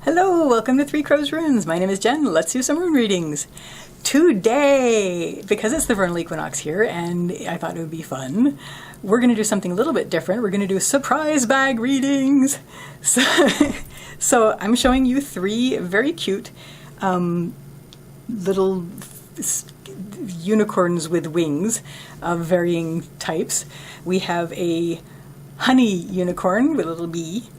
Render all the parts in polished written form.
Hello, welcome to Three Crows Runes. My name is Jen. Let's do some rune readings. Today, because it's the Vernal Equinox here and I thought it would be fun, we're going to do something a little bit different. We're going to do surprise bag readings. So I'm showing you three very cute little unicorns with wings of varying types. We have a honey unicorn with a little bee.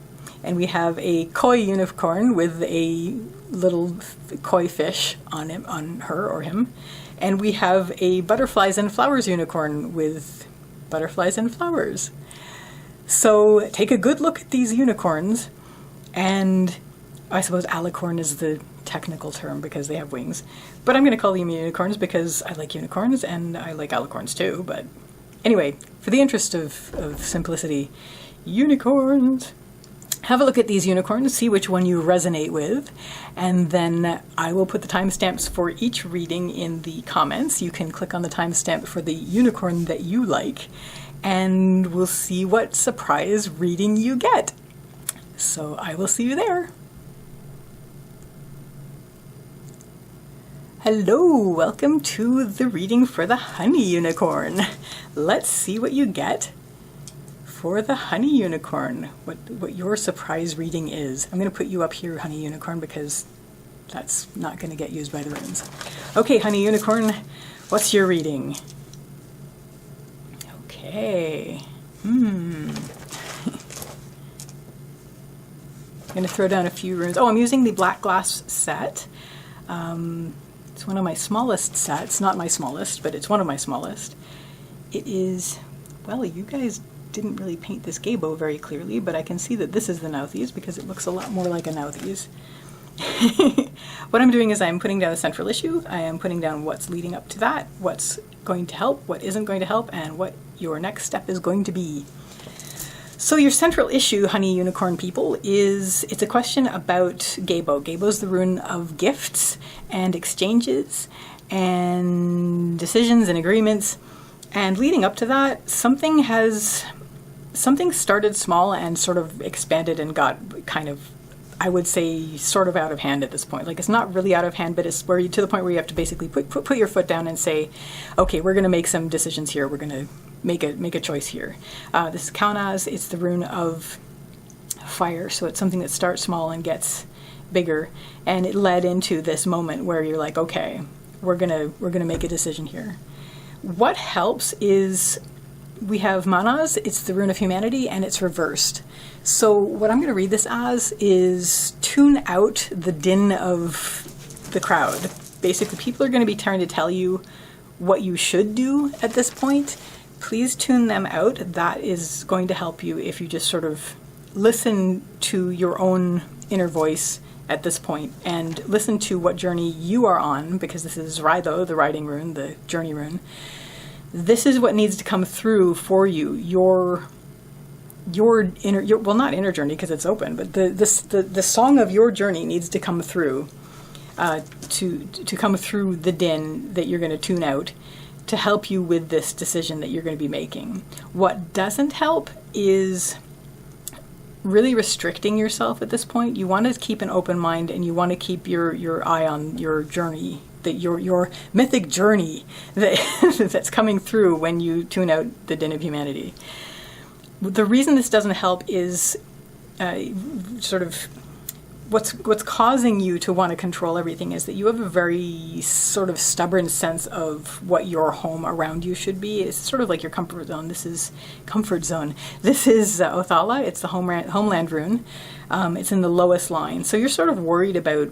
And we have a koi unicorn with a little koi fish on him, on her or him. And we have a butterflies and flowers unicorn with butterflies and flowers. So take a good look at these unicorns, and I suppose alicorn is the technical term because they have wings. But I'm going to call them unicorns because I like unicorns and I like alicorns too. But anyway, for the interest of simplicity, unicorns. Have a look at these unicorns, see which one you resonate with, and then I will put the timestamps for each reading in the comments. You can click on the timestamp for the unicorn that you like, and we'll see what surprise reading you get. So I will see you there. Hello, welcome to the reading for the honey unicorn. Let's see what you get for the honey unicorn, what your surprise reading is. I'm going to put you up here, honey unicorn, because that's not going to get used by the runes. Okay, honey unicorn, what's your reading? Okay. I'm going to throw down a few runes. Oh, I'm using the black glass set. It's one of my smallest sets. Not my smallest, but it's one of my smallest. It is, well, you guys didn't really paint this gabo very clearly, but I can see that this is the Nauthies because it looks a lot more like a Nauthies. What I'm doing is I'm putting down the central issue. I am putting down what's leading up to that, what's going to help, what isn't going to help, and what your next step is going to be. So your central issue, honey unicorn people, it's a question about gabo. Gabo's the rune of gifts and exchanges and decisions and agreements. And leading up to that, something started small and sort of expanded and got kind of, I would say, sort of out of hand at this point. Like, it's not really out of hand, but it's where to the point where you have to basically put your foot down and say, okay, we're going to make some decisions here. We're going to make a choice here. This is Kaunaz. It's the rune of fire, so it's something that starts small and gets bigger. And it led into this moment where you're like, okay, we're gonna make a decision here. What helps is we have Manaz, it's the rune of humanity, and it's reversed. So what I'm going to read this as is tune out the din of the crowd. Basically, people are going to be trying to tell you what you should do at this point. Please tune them out. That is going to help you if you just sort of listen to your own inner voice at this point and listen to what journey you are on, because this is Raido, the riding rune, the journey rune. This is what needs to come through for you. Your inner, well, not inner journey because it's open, but the song of your journey needs to come through, to come through the din that you're going to tune out to help you with this decision that you're going to be making. What doesn't help is really restricting yourself at this point. You want to keep an open mind, and you want to keep your eye on your journey, that your mythic journey that's coming through when you tune out the din of humanity. The reason this doesn't help is sort of what's causing you to want to control everything is that you have a very sort of stubborn sense of what your home around you should be. It's sort of like your comfort zone. This is comfort zone. This is Othala. It's the homeland rune. It's in the lowest line. So you're sort of worried about,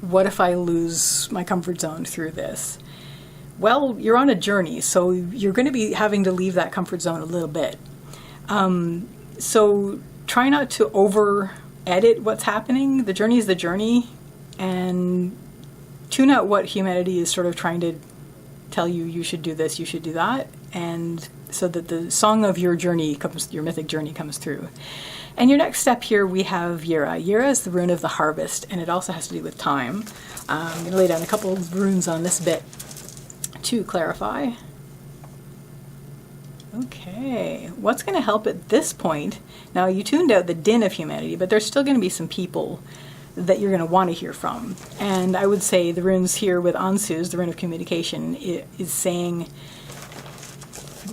what if I lose my comfort zone through this? Well, you're on a journey, so you're going to be having to leave that comfort zone a little bit. So try not to over-edit what's happening. The journey is the journey, and tune out what humanity is sort of trying to tell you. You should do this, you should do that, and so that the song of your journey comes, your mythic journey comes through. And your next step here, we have Yira. Yira is the rune of the harvest, and it also has to do with time. I'm going to lay down a couple of runes on this bit to clarify. Okay, what's going to help at this point? Now, you tuned out the din of humanity, but there's still going to be some people that you're going to want to hear from. And I would say the runes here with Ansu's, the rune of communication, is saying,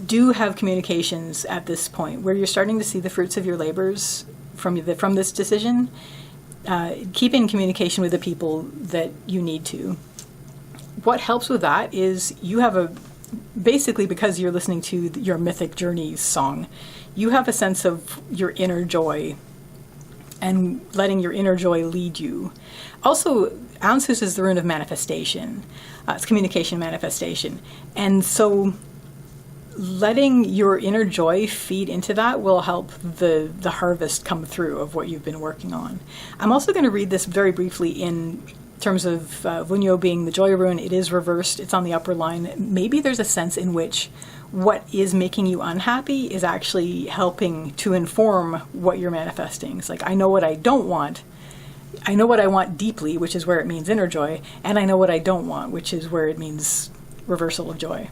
do have communications at this point where you're starting to see the fruits of your labors from this decision. Keep in communication with the people that you need to. What helps with that is you have basically because you're listening to your Mythic Journeys song, you have a sense of your inner joy and letting your inner joy lead you. Also, Ansus is the rune of manifestation. It's communication manifestation. And so letting your inner joy feed into that will help the harvest come through of what you've been working on. I'm also going to read this very briefly in terms of Vunyo being the joy rune. It is reversed. It's on the upper line. Maybe there's a sense in which what is making you unhappy is actually helping to inform what you're manifesting. It's like, I know what I don't want. I know what I want deeply, which is where it means inner joy, and I know what I don't want, which is where it means reversal of joy.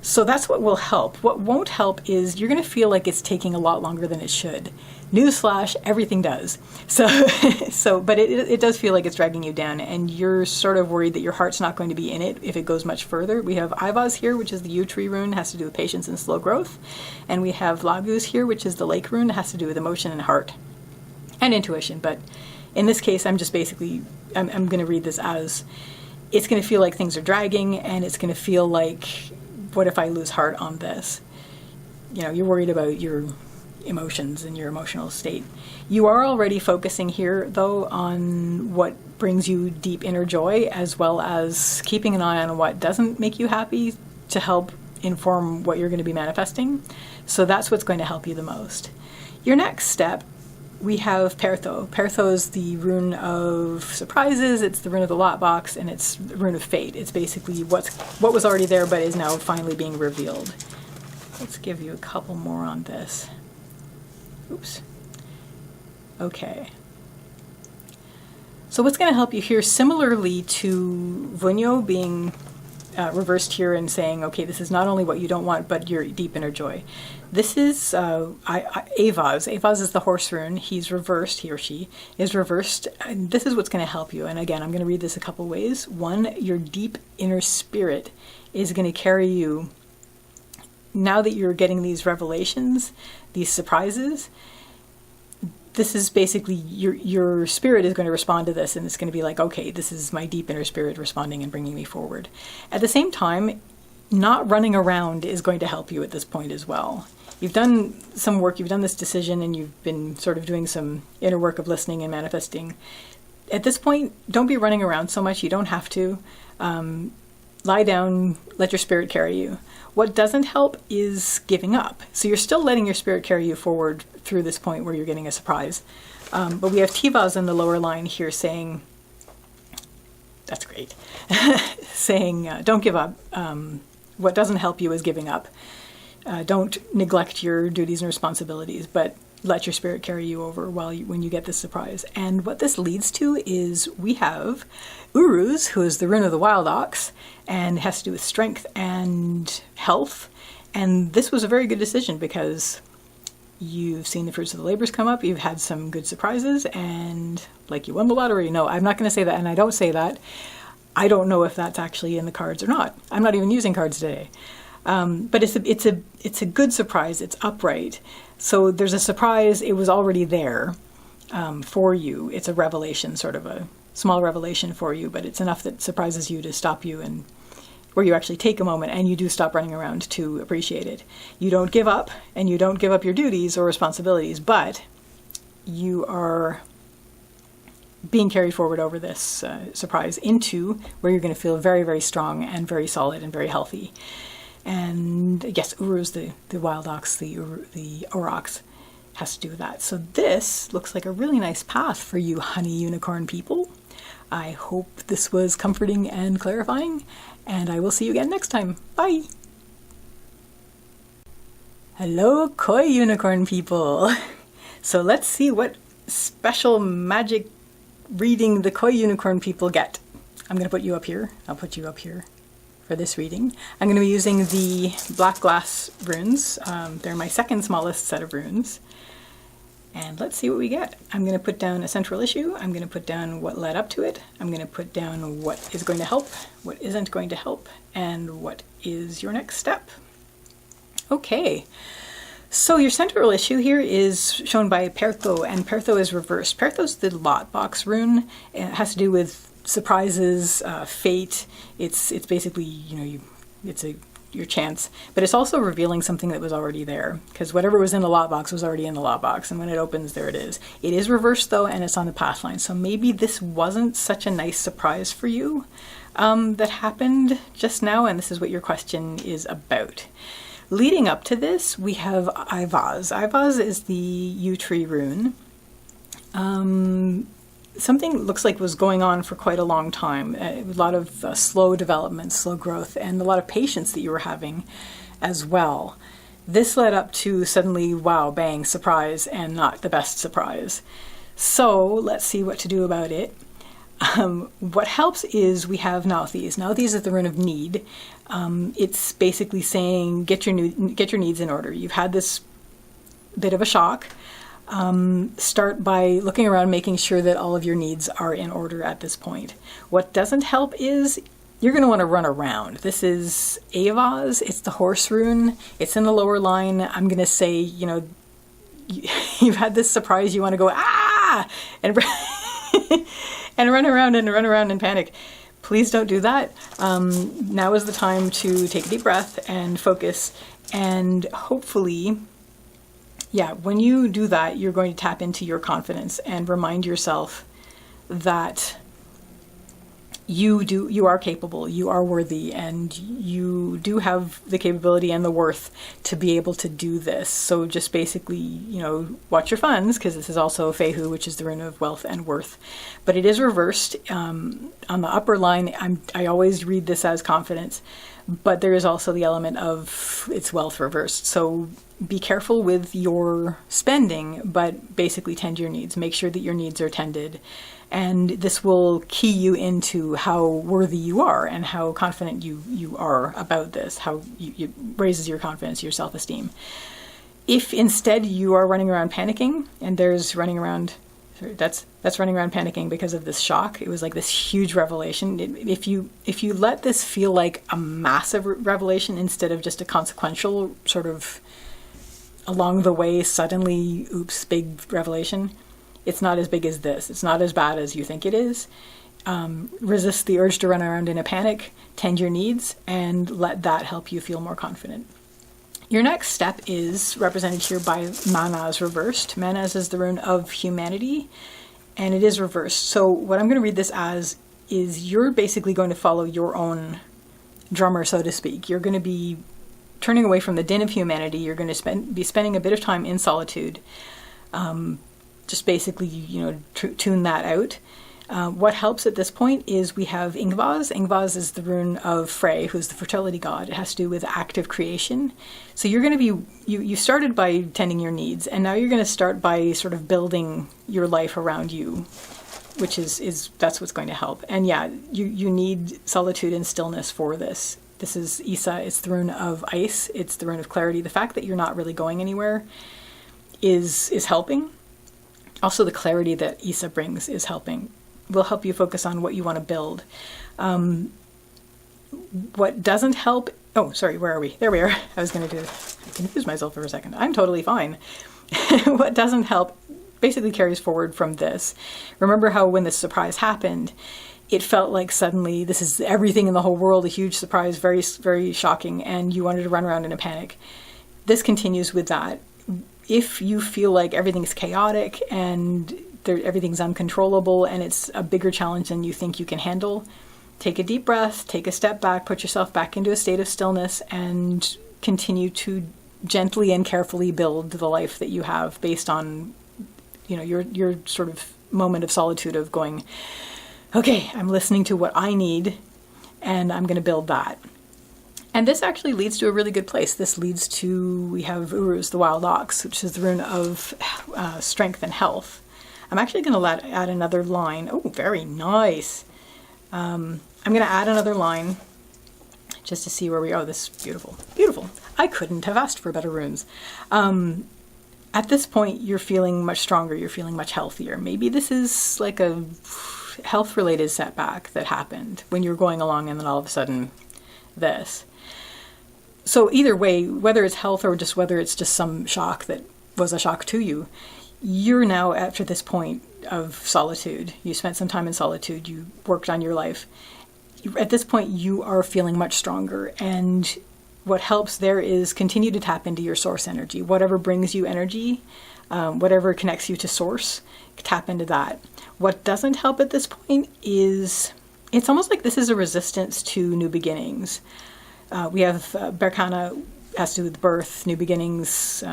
So that's what will help. What won't help is you're going to feel like it's taking a lot longer than it should. Newsflash, everything does. But it does feel like it's dragging you down, and you're sort of worried that your heart's not going to be in it if it goes much further. We have Ivaz here, which is the yew tree rune, has to do with patience and slow growth. And we have Laguz here, which is the lake rune, has to do with emotion and heart and intuition. But in this case, I'm going to read this as, it's going to feel like things are dragging, and it's going to feel like, what if I lose heart on this? You're worried about your emotions and your emotional state. You are already focusing here, though, on what brings you deep inner joy, as well as keeping an eye on what doesn't make you happy to help inform what you're going to be manifesting. So that's what's going to help you the most. Your next step, we have Pertho. Pertho is the rune of surprises, it's the rune of the lot box, and it's the rune of fate. It's basically what was already there but is now finally being revealed. Let's give you a couple more on this. Oops. Okay. So what's going to help you here, similarly to Vunyo being reversed here and saying, okay, this is not only what you don't want, but your deep inner joy. This is Avaz. Avaz is the horse rune. He's reversed, he or she is reversed. And this is what's going to help you. And again, I'm going to read this a couple ways. One, your deep inner spirit is going to carry you. Now that you're getting these revelations, these surprises, this is basically your spirit is going to respond to this, and it's going to be like, okay, this is my deep inner spirit responding and bringing me forward. At the same time, not running around is going to help you at this point as well. You've done some work, you've done this decision, and you've been sort of doing some inner work of listening and manifesting. At this point, don't be running around so much. You don't have to. Lie down, let your spirit carry you. What doesn't help is giving up. So you're still letting your spirit carry you forward through this point where you're getting a surprise. But we have Tivaz in the lower line here saying, that's great, saying don't give up. What doesn't help you is giving up. Don't neglect your duties and responsibilities, but let your spirit carry you over when you get this surprise. And what this leads to is we have Uruz, who is the rune of the wild ox, and has to do with strength and health. And this was a very good decision because you've seen the fruits of the labors come up, you've had some good surprises, and like you won the lottery. No, I'm not going to say that, and I don't say that. I don't know if that's actually in the cards or not. I'm not even using cards today. But it's a good surprise. It's upright. So there's a surprise. It was already there for you. It's a revelation, sort of a small revelation for you, but it's enough that surprises you to stop you, and where you actually take a moment and you do stop running around to appreciate it. You don't give up, and you don't give up your duties or responsibilities, but you are being carried forward over this surprise into where you're going to feel very, very strong and very solid and very healthy. And yes, Uruz, the wild ox, the aurochs, has to do with that. So this looks like a really nice path for you honey unicorn people. I hope this was comforting and clarifying, and I will see you again next time. Bye! Hello, koi unicorn people! So let's see what special magic reading the koi unicorn people get. I'm going to put you up here. I'll put you up here for this reading. I'm going to be using the black glass runes. They're my second smallest set of runes. And let's see what we get. I'm going to put down a central issue. I'm going to put down what led up to it. I'm going to put down what is going to help, what isn't going to help, and what is your next step. Okay, so your central issue here is shown by Pertho, and Pertho is reversed. Pertho's the lot box rune. It has to do with surprises, fate. It's basically, it's your chance, but it's also revealing something that was already there, because whatever was in the lot box was already in the lot box, and when it opens, there it is. It is reversed though, and it's on the path line, so maybe this wasn't such a nice surprise for you that happened just now, and this is what your question is about. Leading up to this, we have Ivaz. Ivaz is the yew tree rune. Something looks like was going on for quite a long time. A lot of slow development, slow growth, and a lot of patience that you were having as well. This led up to suddenly, wow, bang, surprise, and not the best surprise. So let's see what to do about it. What helps is we have Nauthiz. Nauthiz is the rune of need. It's basically saying get your needs in order. You've had this bit of a shock. Start by looking around, making sure that all of your needs are in order at this point. What doesn't help is you're going to want to run around. This is Avaz. It's the horse rune. It's in the lower line. I'm going to say, you've had this surprise. You want to go, and and run around and panic. Please don't do that. Now is the time to take a deep breath and focus, and hopefully, when you do that, you're going to tap into your confidence and remind yourself that you are capable, you are worthy, and you do have the capability and the worth to be able to do this. So just basically, watch your funds, because this is also Fehu, which is the rune of wealth and worth. But it is reversed. On the upper line, I always read this as confidence, but there is also the element of it's wealth reversed. So be careful with your spending, but basically tend your needs. Make sure that your needs are tended. And this will key you into how worthy you are and how confident you are about this, how it raises your confidence, your self-esteem. If instead you are running around panicking, and that's running around panicking because of this shock, it was like this huge revelation. If you let this feel like a massive revelation instead of just a consequential sort of along the way, suddenly, oops, big revelation, it's not as big as this. It's not as bad as you think it is. Resist the urge to run around in a panic, tend your needs, and let that help you feel more confident. Your next step is represented here by Manaz reversed. Manaz is the rune of humanity, and it is reversed. So what I'm going to read this as is you're basically going to follow your own drummer, so to speak. You're going to be turning away from the din of humanity. You're going to be spending a bit of time in solitude. Just basically, tune that out. What helps at this point is we have Ingvaz. Ingvaz is the rune of Frey, who's the fertility god. It has to do with active creation. So you're going to be, you started by tending your needs, and now you're going to start by sort of building your life around you, which is that's what's going to help. And you need solitude and stillness for this. This is Isa. It's the rune of ice. It's the rune of clarity. The fact that you're not really going anywhere is helping. Also, the clarity that Isa brings is helping. Will help you focus on what you want to build. What doesn't help... Oh, sorry, where are we? There we are. I confused myself for a second. I'm totally fine. What doesn't help basically carries forward from this. Remember how when this surprise happened, it felt like suddenly this is everything in the whole world, a huge surprise, very, very shocking, and you wanted to run around in a panic. This continues with that. If you feel like everything's chaotic and everything's uncontrollable and it's a bigger challenge than you think you can handle, take a deep breath, take a step back, put yourself back into a state of stillness, and continue to gently and carefully build the life that you have based on, your sort of moment of solitude of going, okay, I'm listening to what I need and I'm going to build that. And this actually leads to a really good place. This leads to, we have Uruz, the wild ox, which is the rune of strength and health. I'm actually going to add another line. Oh, very nice. I'm going to add another line just to see where we are. Oh, this is beautiful. Beautiful. I couldn't have asked for better runes. at this point, you're feeling much stronger, you're feeling much healthier. Maybe this is like a health-related setback that happened when you're going along, and then all of a sudden this. So either way, whether it's health or just whether it's just some shock that was a shock to you, you're now after this point of solitude. You spent some time in solitude, you worked on your life. At this point, you are feeling much stronger, and what helps there is continue to tap into your source energy. Whatever brings you energy, whatever connects you to source, tap into that. What doesn't help at this point is, it's almost like this is a resistance to new beginnings. We have Berkana has to do with birth, new beginnings,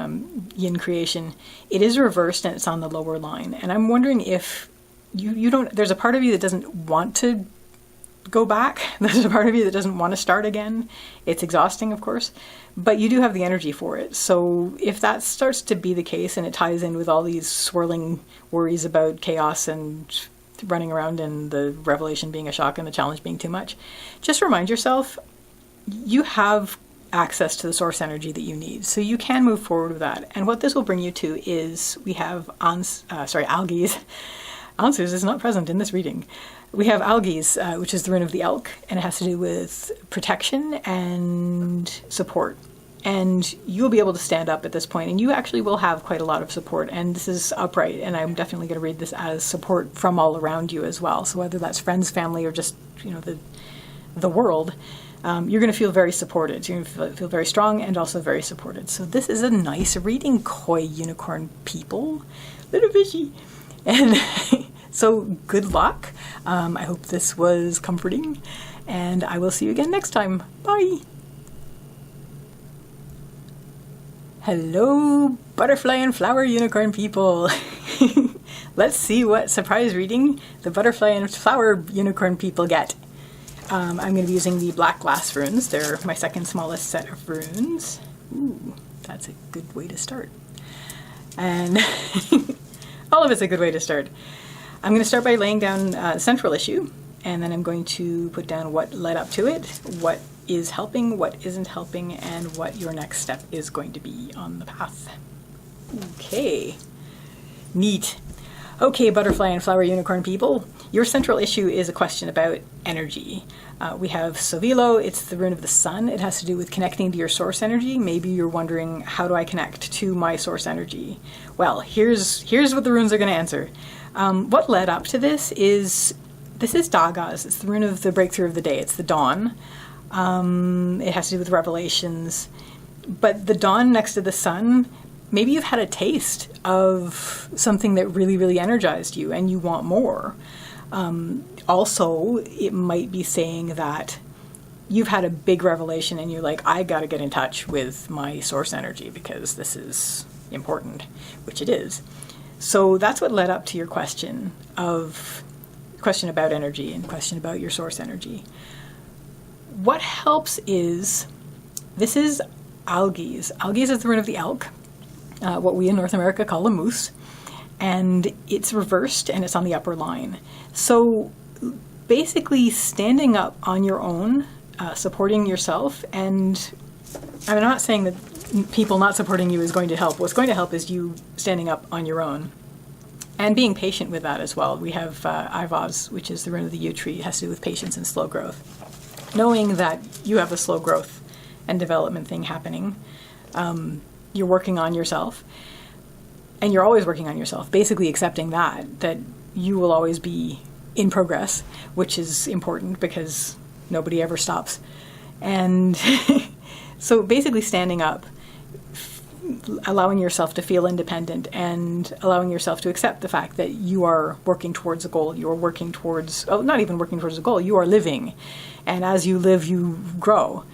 yin creation. It is reversed and it's on the lower line. And I'm wondering if you don't, there's a part of you that doesn't want to go back. There's a part of you that doesn't want to start again. It's exhausting, of course, but you do have the energy for it. So if that starts to be the case, and it ties in with all these swirling worries about chaos and running around and the revelation being a shock and the challenge being too much, just remind yourself you have access to the source energy that you need. So you can move forward with that. And what this will bring you to is we have algae. Answers is not present in this reading. We have algae, which is the rune of the elk, and it has to do with protection and support. And you'll be able to stand up at this point, and you actually will have quite a lot of support. And this is upright, and I'm definitely going to read this as support from all around you as well. So whether that's friends, family, or just the world, you're going to feel very supported. You're going to feel very strong and also very supported. So this is a nice reading, koi unicorn people, little fishy. And so good luck. I hope this was comforting, and I will see you again next time. Bye. Hello, butterfly and flower unicorn people. Let's see what surprise reading the butterfly and flower unicorn people get. I'm going to be using the black glass runes. They're my second smallest set of runes. Ooh, that's a good way to start. And all of it's a good way to start. I'm going to start by laying down the central issue, and then I'm going to put down what led up to it, what is helping, what isn't helping, and what your next step is going to be on the path. Okay, neat. Okay, butterfly and flower unicorn people, your central issue is a question about energy. We have Sovilo, it's the rune of the sun. It has to do with connecting to your source energy. Maybe you're wondering, how do I connect to my source energy? Well, here's what the runes are going to answer. What led up to this is Dagaz. It's the rune of the breakthrough of the day. It's the dawn. It has to do with revelations. But the dawn next to the sun, maybe you've had a taste of something that really, really energized you and you want more. Also, it might be saying that you've had a big revelation and you're like, I got to get in touch with my source energy because this is important, which it is. So that's what led up to your question about energy and question about your source energy. What helps is, this is algae. Algae is the rune of the elk, what we in North America call a moose, and it's reversed and it's on the upper line. So basically standing up on your own, supporting yourself, and I'm not saying that people not supporting you is going to help. What's going to help is you standing up on your own and being patient with that as well. We have Ivaz, which is the rune of the yew tree. It has to do with patience and slow growth. Knowing that you have a slow growth and development thing happening, you're working on yourself, and you're always working on yourself, basically accepting that you will always be in progress, which is important because nobody ever stops. And so basically standing up, allowing yourself to feel independent and allowing yourself to accept the fact that you are working towards a goal. You're working towards, not even working towards a goal, you are living. And as you live, you grow.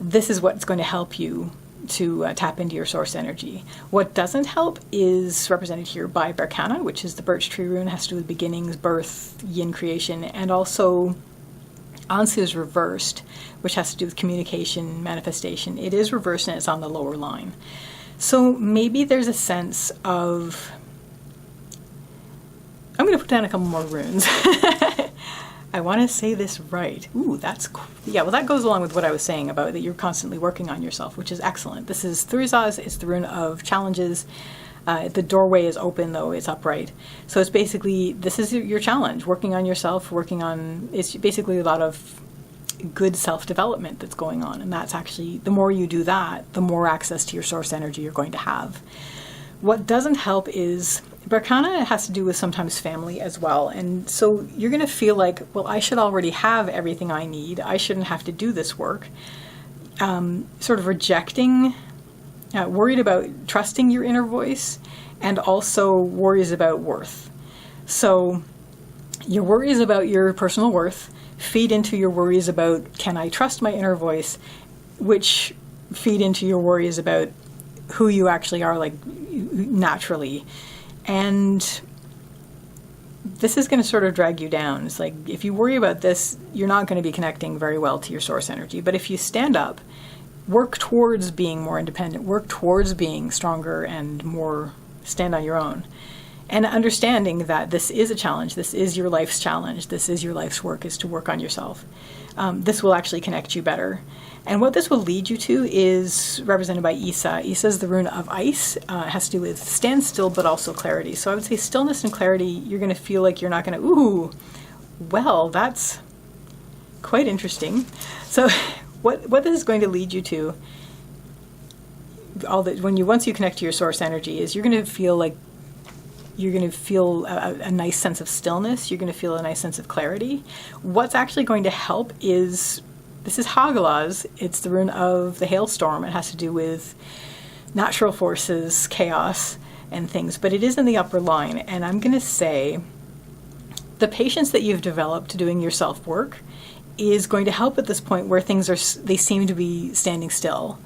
This is what's going to help you to tap into your source energy. What doesn't help is represented here by Berkana, which is the birch tree rune. It has to do with beginnings, birth, yin creation, and also Ansu is reversed, which has to do with communication, manifestation. It is reversed and it's on the lower line. So maybe there's a sense of, I'm going to put down a couple more runes. I want to say this right. Ooh, that's cool. Yeah, well, that goes along with what I was saying about that you're constantly working on yourself, which is excellent. This is Thurizaz. It's the rune of challenges. The doorway is open, though it's upright. So it's basically, this is your challenge, working on yourself, it's basically a lot of good self-development that's going on. And that's actually, the more you do that, the more access to your source energy you're going to have. What doesn't help is, Berkana has to do with sometimes family as well. And so you're going to feel like, well, I should already have everything I need. I shouldn't have to do this work. Sort of rejecting, worried about trusting your inner voice, and also worries about worth. So your worries about your personal worth feed into your worries about, can I trust my inner voice, which feed into your worries about who you actually are, like, naturally. And this is going to sort of drag you down. It's like, if you worry about this, you're not going to be connecting very well to your source energy. But if you stand up, work towards being more independent, work towards being stronger and more stand on your own, and understanding that this is a challenge, this is your life's challenge, this is your life's work, is to work on yourself. This will actually connect you better. And what this will lead you to is represented by Isa. Isa is the rune of ice. It has to do with standstill, but also clarity. So I would say stillness and clarity, you're going to feel like you're not going to, ooh, well, that's quite interesting. So what this is going to lead you to, once you connect to your source energy, is you're going to feel like, you're going to feel a nice sense of stillness. You're going to feel a nice sense of clarity. What's actually going to help is, this is Hagalaz. It's the rune of the hailstorm. It has to do with natural forces, chaos, and things. But it is in the upper line. And I'm going to say the patience that you've developed doing your self-work is going to help at this point where they seem to be standing still.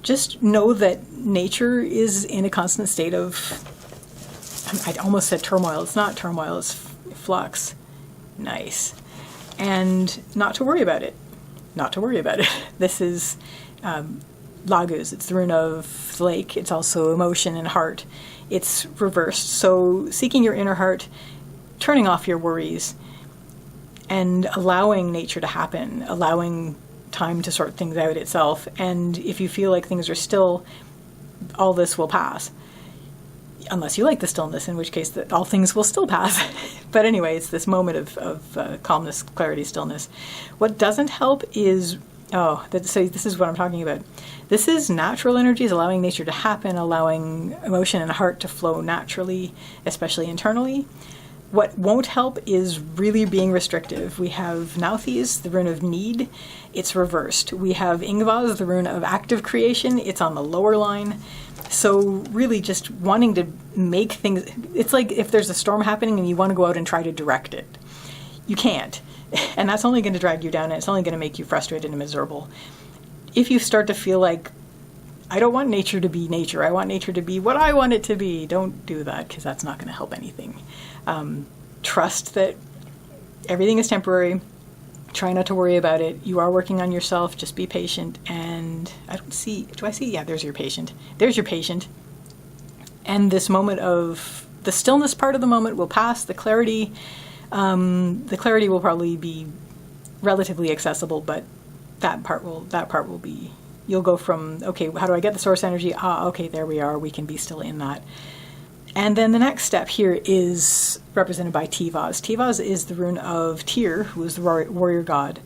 Just know that nature is in a constant state of, I almost said turmoil. It's not turmoil, it's flux. Nice. And not to worry about it. Not to worry about it. This is Laguz. It's the rune of the lake. It's also emotion and heart. It's reversed. So seeking your inner heart, turning off your worries, and allowing nature to happen, allowing time to sort things out itself. And if you feel like things are still, all this will pass. Unless you like the stillness, in which case all things will still pass. But anyway, it's this moment of calmness, clarity, stillness. What doesn't help is, so this is what I'm talking about. This is natural energies, allowing nature to happen, allowing emotion and heart to flow naturally, especially internally. What won't help is really being restrictive. We have Nauthiz, the rune of need. It's reversed. We have Ingvaz, the rune of active creation. It's on the lower line. So really just wanting to make things, it's like if there's a storm happening and you want to go out and try to direct it. You can't. And that's only going to drag you down, and it's only going to make you frustrated and miserable. If you start to feel like, I don't want nature to be nature, I want nature to be what I want it to be, don't do that, because that's not going to help anything. Trust that everything is temporary. Try not to worry about it. You are working on yourself. Just be patient. And do I see? Yeah, there's your patient. There's your patient. And this moment of the stillness part of the moment will pass. The clarity will probably be relatively accessible, but that part will be, you'll go from, okay, how do I get the source energy? Okay, there we are. We can be still in that. And then the next step here is represented by Tivaz. Tivaz is the rune of Tyr, who is the warrior god.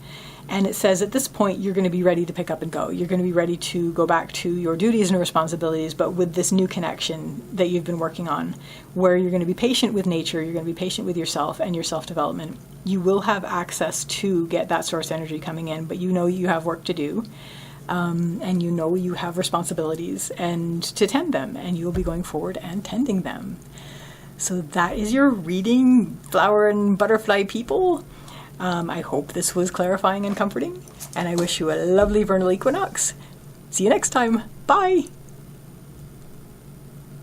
And it says at this point, you're going to be ready to pick up and go. You're going to be ready to go back to your duties and responsibilities, but with this new connection that you've been working on, where you're going to be patient with nature, you're going to be patient with yourself and your self-development. You will have access to get that source energy coming in, but you know you have work to do. And you know you have responsibilities and to tend them, and you'll be going forward and tending them. So that is your reading, flower and butterfly people. I hope this was clarifying and comforting, and I wish you a lovely vernal equinox. See you next time. Bye!